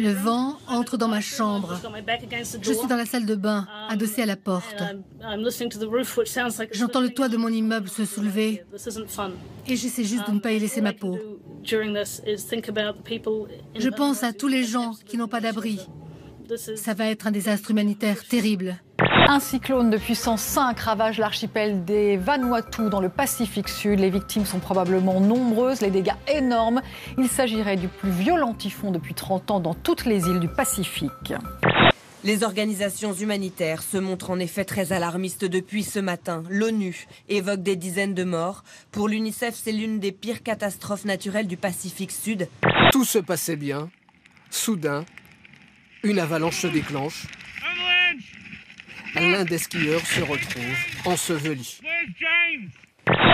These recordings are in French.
Le vent entre dans ma chambre. Je suis dans la salle de bain, adossée à la porte. J'entends le toit de mon immeuble se soulever et j'essaie juste de ne pas y laisser ma peau. Je pense à tous les gens qui n'ont pas d'abri. Ça va être un désastre humanitaire terrible. Un cyclone de puissance 5 ravage l'archipel des Vanuatu dans le Pacifique Sud. Les victimes sont probablement nombreuses, les dégâts énormes. Il s'agirait du plus violent typhon depuis 30 ans dans toutes les îles du Pacifique. Les organisations humanitaires se montrent en effet très alarmistes depuis ce matin. L'ONU évoque des dizaines de morts. Pour l'UNICEF, c'est l'une des pires catastrophes naturelles du Pacifique Sud. Tout se passait bien. Soudain, une avalanche se déclenche. L'un des skieurs se retrouve enseveli.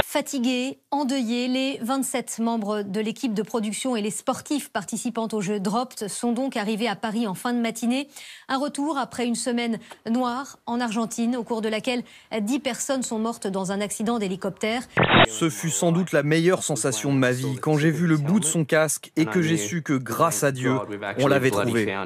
Fatigués, endeuillés, les 27 membres de l'équipe de production et les sportifs participant au jeu Dropped sont donc arrivés à Paris en fin de matinée. Un retour après une semaine noire en Argentine, au cours de laquelle 10 personnes sont mortes dans un accident d'hélicoptère. Ce fut sans doute la meilleure sensation de ma vie, quand j'ai vu le bout de son casque et que j'ai su que, grâce à Dieu, on l'avait trouvé.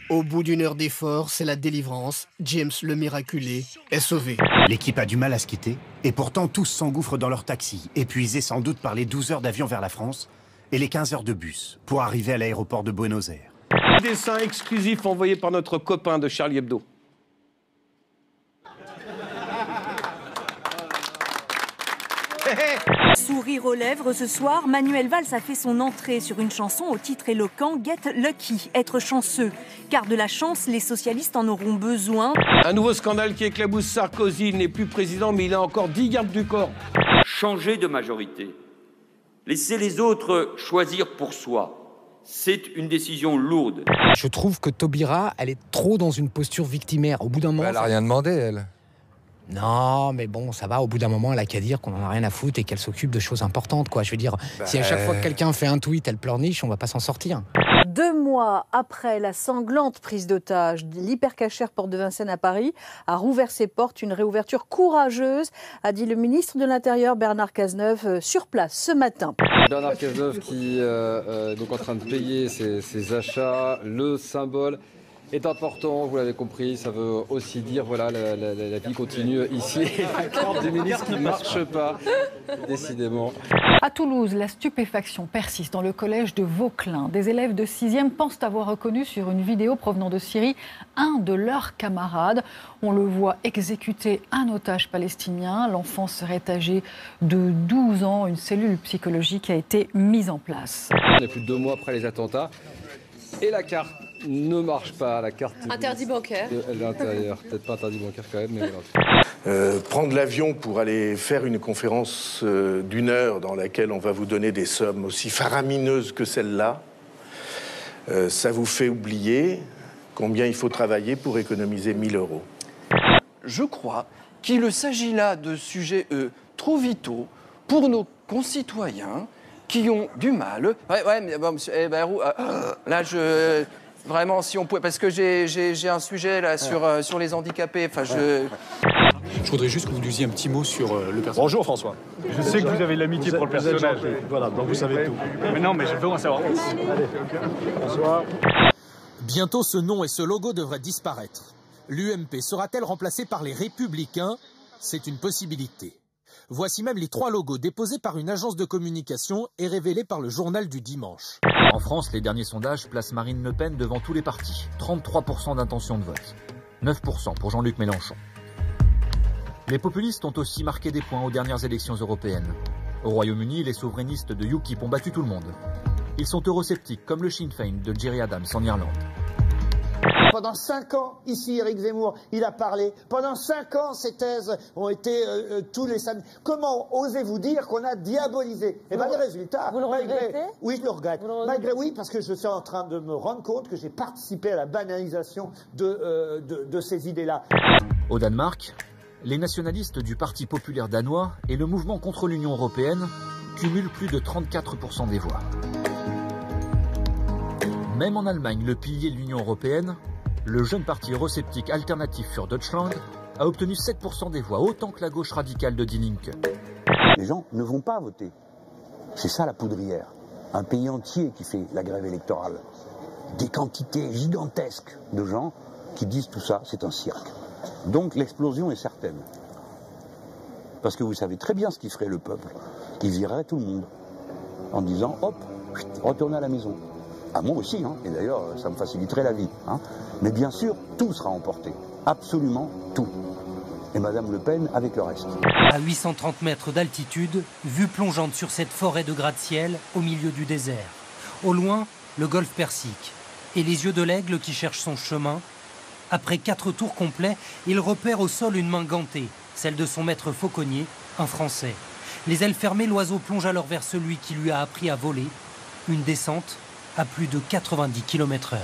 Au bout d'une heure d'effort, c'est la délivrance. James, le miraculé, est sauvé. L'équipe a du mal à se quitter, et pourtant tous s'engouffrent dans leur taxi, épuisés sans doute par les 12 heures d'avion vers la France et les 15 heures de bus pour arriver à l'aéroport de Buenos Aires. Dessin exclusif envoyé par notre copain de Charlie Hebdo. Sourire aux lèvres ce soir, Manuel Valls a fait son entrée sur une chanson au titre éloquent « Get Lucky », être chanceux. Car de la chance, les socialistes en auront besoin. Un nouveau scandale qui éclabousse Sarkozy. Il n'est plus président, mais il a encore 10 gardes du corps. Changer de majorité, laisser les autres choisir pour soi, c'est une décision lourde. Je trouve que Taubira, elle est trop dans une posture victimaire. Au bout d'un moment... Elle n'a rien demandé, elle. Non, mais bon, ça va, au bout d'un moment, elle a qu'à dire qu'on en a rien à foutre et qu'elle s'occupe de choses importantes, quoi. Je veux dire, si à chaque fois que quelqu'un fait un tweet, elle pleurniche, on va pas s'en sortir. 2 mois après la sanglante prise d'otage, l'hypercachère Porte de Vincennes à Paris a rouvert ses portes. Une réouverture courageuse, a dit le ministre de l'Intérieur Bernard Cazeneuve sur place ce matin. Bernard Cazeneuve qui est donc en train de payer ses achats, le symbole est important, vous l'avez compris, ça veut aussi dire, voilà, la vie continue ici. La carte du ministre qui ne marche pas, décidément. À Toulouse, la stupéfaction persiste dans le collège de Vauclin. Des élèves de 6e pensent avoir reconnu sur une vidéo provenant de Syrie un de leurs camarades. On le voit exécuter un otage palestinien. L'enfant serait âgé de 12 ans. Une cellule psychologique a été mise en place. On est plus de 2 mois après les attentats et la carte ne marche pas, la carte interdit bancaire de l'intérieur. Peut-être pas interdit bancaire quand même, mais voilà. Prendre l'avion pour aller faire une conférence d'1 heure dans laquelle on va vous donner des sommes aussi faramineuses que celle-là, ça vous fait oublier combien il faut travailler pour économiser 1 000 €. Je crois qu'il s'agit là de sujets trop vitaux pour nos concitoyens qui ont du mal. Ouais, mais bon, monsieur Bayrou, là, vraiment, si on pouvait, parce que j'ai un sujet là sur les handicapés. Enfin, Je voudrais juste que vous disiez un petit mot sur le personnage. Bonjour François. Je sais que vous avez de l'amitié pour le personnage. Voilà, donc vous savez tout. Mais non, mais je veux en savoir plus. Allez, bonsoir. Bientôt, ce nom et ce logo devraient disparaître. L'UMP sera-t-elle remplacée par les Républicains? C'est une possibilité. Voici même les 3 logos déposés par une agence de communication et révélés par le journal du dimanche. En France, les derniers sondages placent Marine Le Pen devant tous les partis. 33% d'intention de vote. 9% pour Jean-Luc Mélenchon. Les populistes ont aussi marqué des points aux dernières élections européennes. Au Royaume-Uni, les souverainistes de UKIP ont battu tout le monde. Ils sont eurosceptiques, comme le Sinn Féin de Gerry Adams en Irlande. Pendant 5 ans, ici, Éric Zemmour, il a parlé. Pendant 5 ans, ces thèses ont été tous les samedis. Comment osez-vous dire qu'on a diabolisé? Eh bien, les résultats... Vous le regrettez? Oui, je le regrette. Malgré, oui, parce que je suis en train de me rendre compte que j'ai participé à la banalisation de ces idées-là. Au Danemark, les nationalistes du Parti populaire danois et le mouvement contre l'Union européenne cumulent plus de 34% des voix. Même en Allemagne, le pilier de l'Union européenne, le jeune parti eurosceptique Alternative für Deutschland a obtenu 7% des voix, autant que la gauche radicale de Die Linke. Les gens ne vont pas voter. C'est ça la poudrière. Un pays entier qui fait la grève électorale. des quantités gigantesques de gens qui disent tout ça, c'est un cirque. Donc l'explosion est certaine. Parce que vous savez très bien ce qu'il ferait le peuple. Il virerait tout le monde en disant hop, retournez à la maison. Ah, moi aussi, hein. Et d'ailleurs, ça me faciliterait la vie. Hein. Mais bien sûr, tout sera emporté. Absolument tout. Et Madame Le Pen avec le reste. À 830 mètres d'altitude, vue plongeante sur cette forêt de gratte-ciel au milieu du désert. Au loin, le golfe Persique. Et les yeux de l'aigle qui cherche son chemin. Après 4 tours complets, il repère au sol une main gantée, celle de son maître fauconnier, un Français. Les ailes fermées, l'oiseau plonge alors vers celui qui lui a appris à voler. Une descente à plus de 90 km/h.